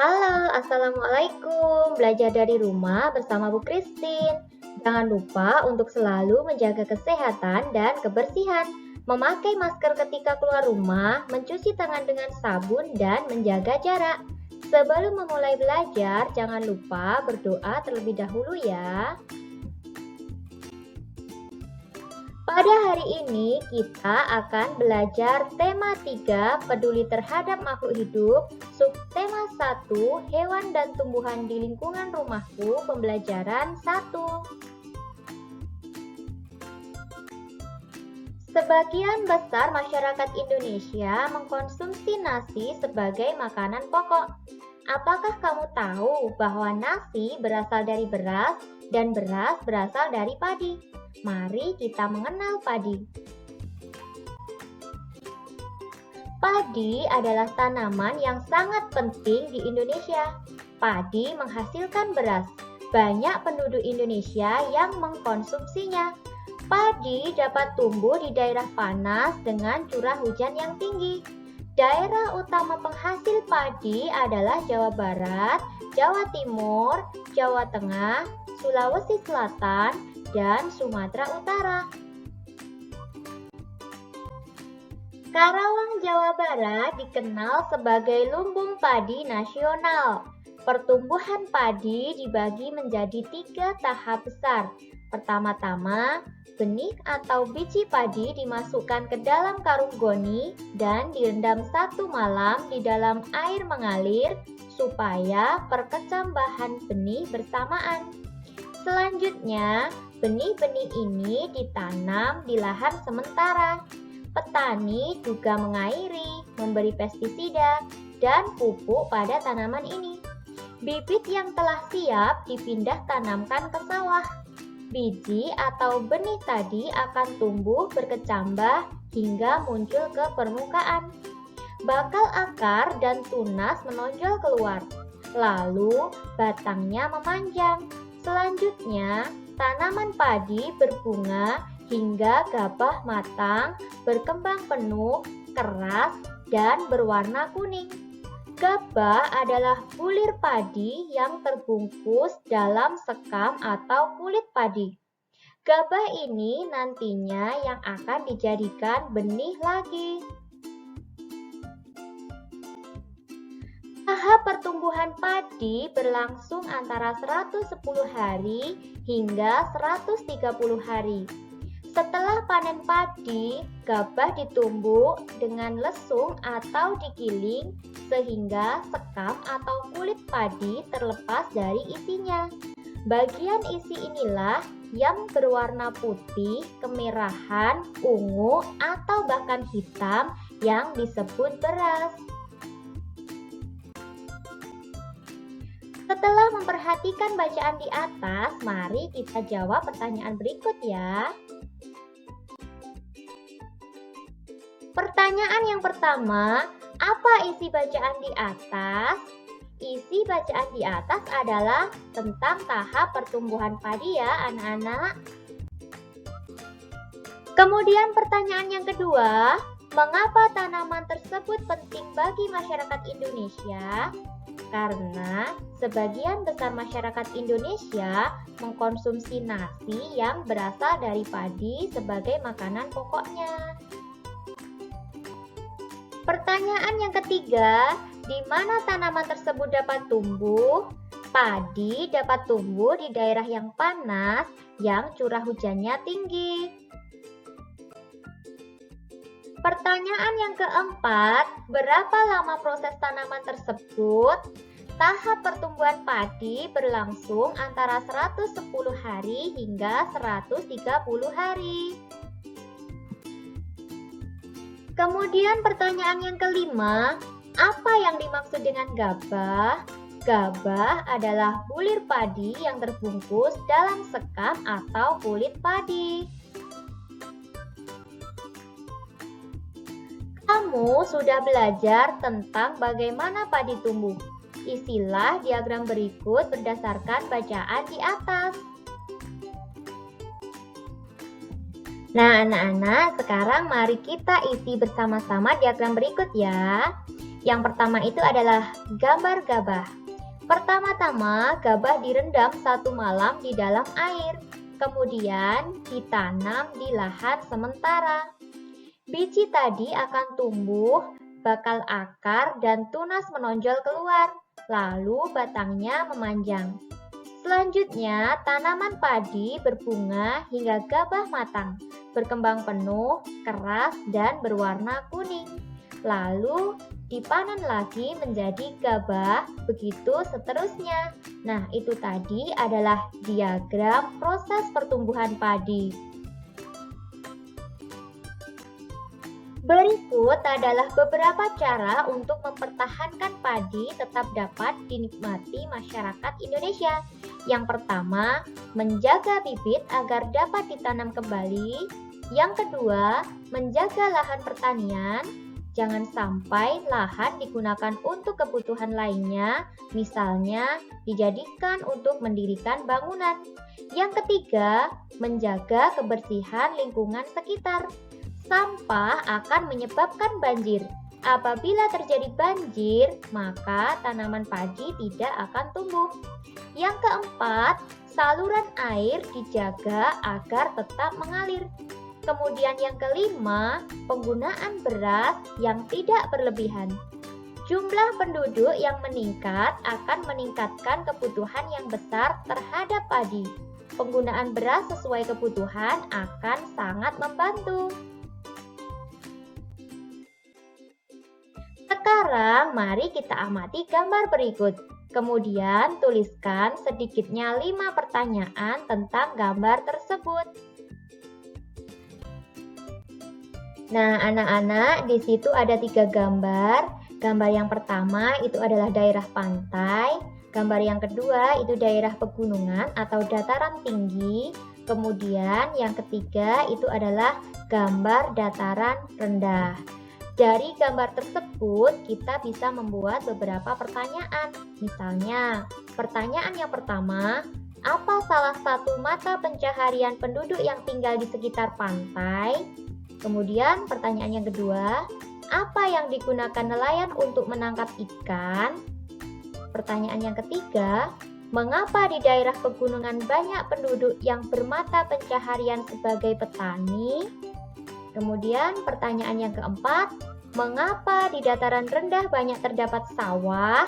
Halo, Assalamualaikum. Belajar dari rumah bersama Bu Christine. Jangan lupa untuk selalu menjaga kesehatan dan kebersihan. Memakai masker ketika keluar rumah, mencuci tangan dengan sabun, dan menjaga jarak. Sebelum memulai belajar, jangan lupa berdoa terlebih dahulu ya. Pada hari ini kita akan belajar tema 3 peduli terhadap makhluk hidup, subtema 1 hewan dan tumbuhan di lingkungan rumahku, pembelajaran 1. Sebagian besar masyarakat Indonesia mengkonsumsi nasi sebagai makanan pokok. Apakah kamu tahu bahwa nasi berasal dari beras dan beras berasal dari padi? Mari kita mengenal padi. Padi adalah tanaman yang sangat penting di Indonesia. Padi menghasilkan beras. Banyak penduduk Indonesia yang mengkonsumsinya. Padi dapat tumbuh di daerah panas dengan curah hujan yang tinggi. Daerah utama penghasil padi adalah Jawa Barat, Jawa Timur, Jawa Tengah, Sulawesi Selatan, dan Sumatera Utara. Karawang, Jawa Barat dikenal sebagai lumbung padi nasional. Pertumbuhan padi dibagi menjadi 3 tahap besar. Pertama-tama, benih atau biji padi dimasukkan ke dalam karung goni dan direndam 1 malam di dalam air mengalir supaya perkecambahan benih bersamaan. Selanjutnya, benih-benih ini ditanam di lahan sementara. Petani juga mengairi, memberi pestisida, dan pupuk pada tanaman ini. Bibit yang telah siap dipindah tanamkan ke sawah. Biji atau benih tadi akan tumbuh berkecambah hingga muncul ke permukaan. Bakal akar dan tunas menonjol keluar. Lalu, batangnya memanjang. Selanjutnya, tanaman padi berbunga hingga gabah matang, berkembang penuh, keras, dan berwarna kuning. Gabah adalah bulir padi yang terbungkus dalam sekam atau kulit padi. Gabah ini nantinya yang akan dijadikan benih lagi. Tahap pertumbuhan padi berlangsung antara 110 hari hingga 130 hari. Setelah panen padi, gabah ditumbuk dengan lesung atau digiling sehingga sekam atau kulit padi terlepas dari isinya. Bagian isi inilah yang berwarna putih, kemerahan, ungu, atau bahkan hitam yang disebut beras. Setelah memperhatikan bacaan di atas, mari kita jawab pertanyaan berikut ya. Pertanyaan yang pertama, apa isi bacaan di atas? Isi bacaan di atas adalah tentang tahap pertumbuhan padi ya anak-anak. Kemudian pertanyaan yang kedua, mengapa tanaman tersebut penting bagi masyarakat Indonesia? Karena sebagian besar masyarakat Indonesia mengkonsumsi nasi yang berasal dari padi sebagai makanan pokoknya. Pertanyaan yang ketiga, di mana tanaman tersebut dapat tumbuh? Padi dapat tumbuh di daerah yang panas yang curah hujannya tinggi. Pertanyaan yang keempat, berapa lama proses tanaman tersebut? Tahap pertumbuhan padi berlangsung antara 110 hari hingga 130 hari. Kemudian pertanyaan yang kelima, apa yang dimaksud dengan gabah? Gabah adalah bulir padi yang terbungkus dalam sekam atau kulit padi. Kamu sudah belajar tentang bagaimana padi tumbuh. Isilah diagram berikut berdasarkan bacaan di atas. Nah, anak-anak, sekarang mari kita isi bersama-sama diagram berikut ya. Yang pertama itu adalah gambar gabah. Pertama-tama, gabah direndam 1 malam di dalam air, kemudian ditanam di lahan sementara. Biji tadi akan tumbuh, bakal akar dan tunas menonjol keluar, lalu batangnya memanjang. Selanjutnya, tanaman padi berbunga hingga gabah matang, berkembang penuh, keras, dan berwarna kuning. Lalu dipanen lagi menjadi gabah, begitu seterusnya. Nah, itu tadi adalah diagram proses pertumbuhan padi. Berikut adalah beberapa cara untuk mempertahankan padi tetap dapat dinikmati masyarakat Indonesia. Yang pertama, menjaga bibit agar dapat ditanam kembali. Yang kedua, menjaga lahan pertanian. Jangan sampai lahan digunakan untuk kebutuhan lainnya, misalnya dijadikan untuk mendirikan bangunan. Yang ketiga, menjaga kebersihan lingkungan sekitar. Sampah akan menyebabkan banjir. Apabila terjadi banjir, maka tanaman padi tidak akan tumbuh. Yang keempat, saluran air dijaga agar tetap mengalir. Kemudian yang kelima, penggunaan beras yang tidak berlebihan. Jumlah penduduk yang meningkat akan meningkatkan kebutuhan yang besar terhadap padi. Penggunaan beras sesuai kebutuhan akan sangat membantu. Sekarang mari kita amati gambar berikut. Kemudian tuliskan sedikitnya 5 pertanyaan tentang gambar tersebut. Nah, anak-anak, di situ ada 3 gambar. Gambar yang pertama itu adalah daerah pantai. Gambar yang kedua itu daerah pegunungan atau dataran tinggi. Kemudian yang ketiga itu adalah gambar dataran rendah. Dari gambar tersebut, kita bisa membuat beberapa pertanyaan. Misalnya, pertanyaan yang pertama, apa salah satu mata pencaharian penduduk yang tinggal di sekitar pantai? Kemudian, pertanyaan yang kedua, apa yang digunakan nelayan untuk menangkap ikan? Pertanyaan yang ketiga, mengapa di daerah pegunungan banyak penduduk yang bermata pencaharian sebagai petani? Kemudian pertanyaan yang keempat, mengapa di dataran rendah banyak terdapat sawah?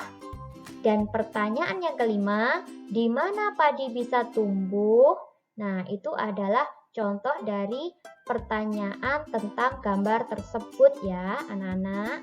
Dan pertanyaan yang kelima, di mana padi bisa tumbuh? Nah, itu adalah contoh dari pertanyaan tentang gambar tersebut ya, anak-anak.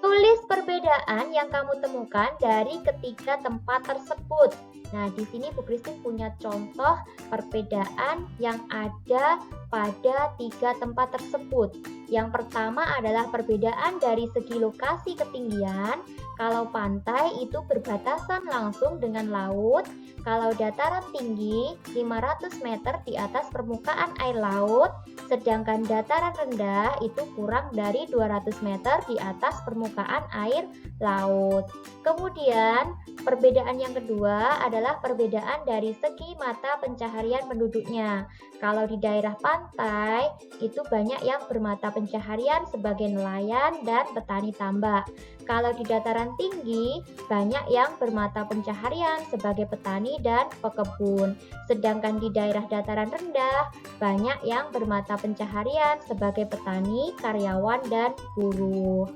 Tulis perbedaan yang kamu temukan dari ketiga tempat tersebut. Nah, di sini Bu Christine punya contoh perbedaan yang ada pada 3 tempat tersebut. Yang pertama adalah perbedaan dari segi lokasi ketinggian. Kalau pantai itu berbatasan langsung dengan laut. Kalau dataran tinggi 500 meter di atas permukaan air laut, sedangkan dataran rendah itu kurang dari 200 meter di atas permukaan air laut. Kemudian, perbedaan yang kedua adalah perbedaan dari segi mata pencaharian penduduknya. Kalau di daerah pantai, itu banyak yang bermata pencaharian sebagai nelayan dan petani tambak. Kalau di dataran tinggi, banyak yang bermata pencaharian sebagai petani dan pekebun. Sedangkan di daerah dataran rendah, banyak yang bermata pencaharian sebagai petani, karyawan, dan buruh.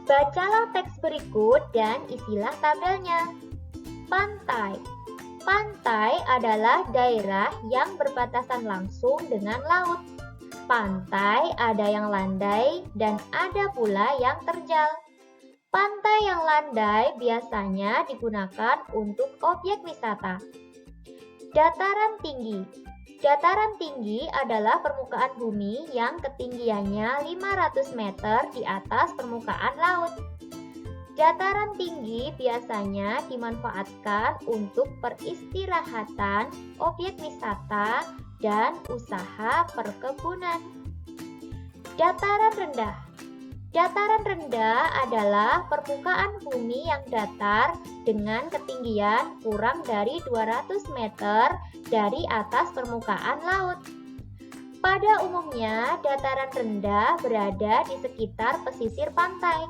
Bacalah teks berikut dan isilah tabelnya. Pantai. Pantai adalah daerah yang berbatasan langsung dengan laut. Pantai ada yang landai dan ada pula yang terjal. Pantai yang landai biasanya digunakan untuk objek wisata. Dataran tinggi. Dataran tinggi adalah permukaan bumi yang ketinggiannya 500 meter di atas permukaan laut. Dataran tinggi biasanya dimanfaatkan untuk peristirahatan, objek wisata, dan usaha perkebunan. Dataran rendah. Dataran rendah adalah permukaan bumi yang datar dengan ketinggian kurang dari 200 meter dari atas permukaan laut. Pada umumnya, dataran rendah berada di sekitar pesisir pantai.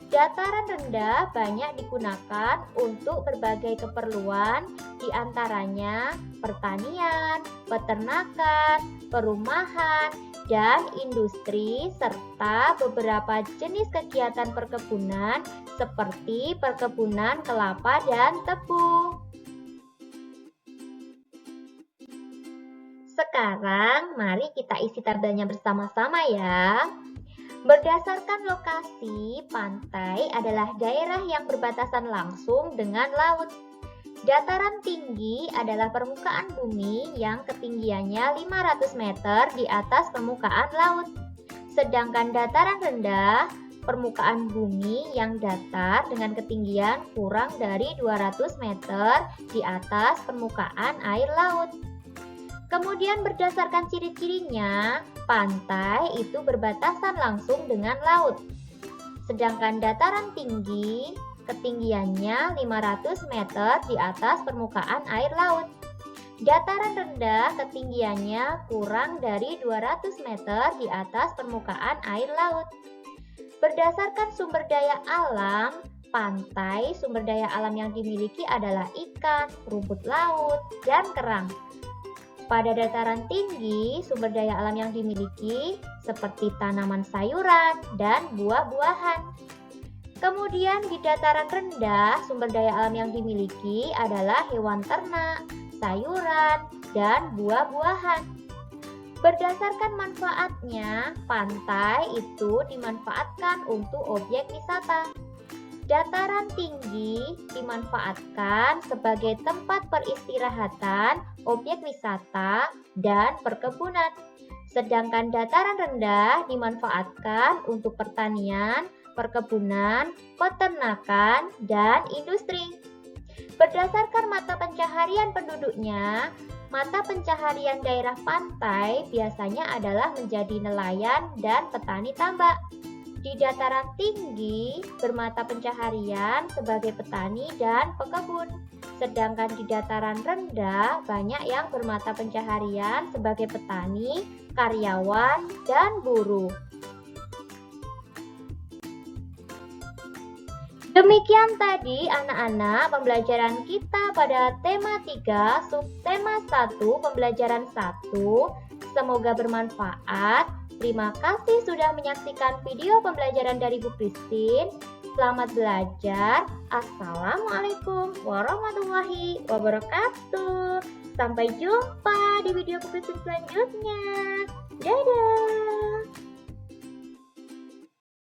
Dataran rendah banyak digunakan untuk berbagai keperluan, diantaranya pertanian, peternakan, perumahan, dan industri, serta beberapa jenis kegiatan perkebunan seperti perkebunan kelapa dan tebu. Sekarang, mari kita isi tabelnya bersama-sama ya. Berdasarkan lokasi, pantai adalah daerah yang berbatasan langsung dengan laut. Dataran tinggi adalah permukaan bumi yang ketinggiannya 500 meter di atas permukaan laut. Sedangkan dataran rendah, permukaan bumi yang datar dengan ketinggian kurang dari 200 meter di atas permukaan air laut. Kemudian berdasarkan ciri-cirinya, pantai itu berbatasan langsung dengan laut. Sedangkan dataran tinggi, ketinggiannya 500 meter di atas permukaan air laut. Dataran rendah, ketinggiannya kurang dari 200 meter di atas permukaan air laut. Berdasarkan sumber daya alam, pantai sumber daya alam yang dimiliki adalah ikan, rumput laut, dan kerang. Pada dataran tinggi, sumber daya alam yang dimiliki seperti tanaman sayuran dan buah-buahan. Kemudian di dataran rendah, sumber daya alam yang dimiliki adalah hewan ternak, sayuran, dan buah-buahan. Berdasarkan manfaatnya, pantai itu dimanfaatkan untuk objek wisata. Dataran tinggi dimanfaatkan sebagai tempat peristirahatan, objek wisata, dan perkebunan. Sedangkan dataran rendah dimanfaatkan untuk pertanian, perkebunan, peternakan, dan industri. Berdasarkan mata pencaharian penduduknya, mata pencaharian daerah pantai biasanya adalah menjadi nelayan dan petani tambak. Di dataran tinggi bermata pencaharian sebagai petani dan pekebun. Sedangkan di dataran rendah banyak yang bermata pencaharian sebagai petani, karyawan, dan buruh. Demikian tadi anak-anak pembelajaran kita pada tema 3, subtema 1, pembelajaran 1. Semoga bermanfaat. Terima kasih sudah menyaksikan video pembelajaran dari Bu Christine. Selamat belajar. Assalamualaikum warahmatullahi wabarakatuh. Sampai jumpa di video Bu Christine selanjutnya. Dadah.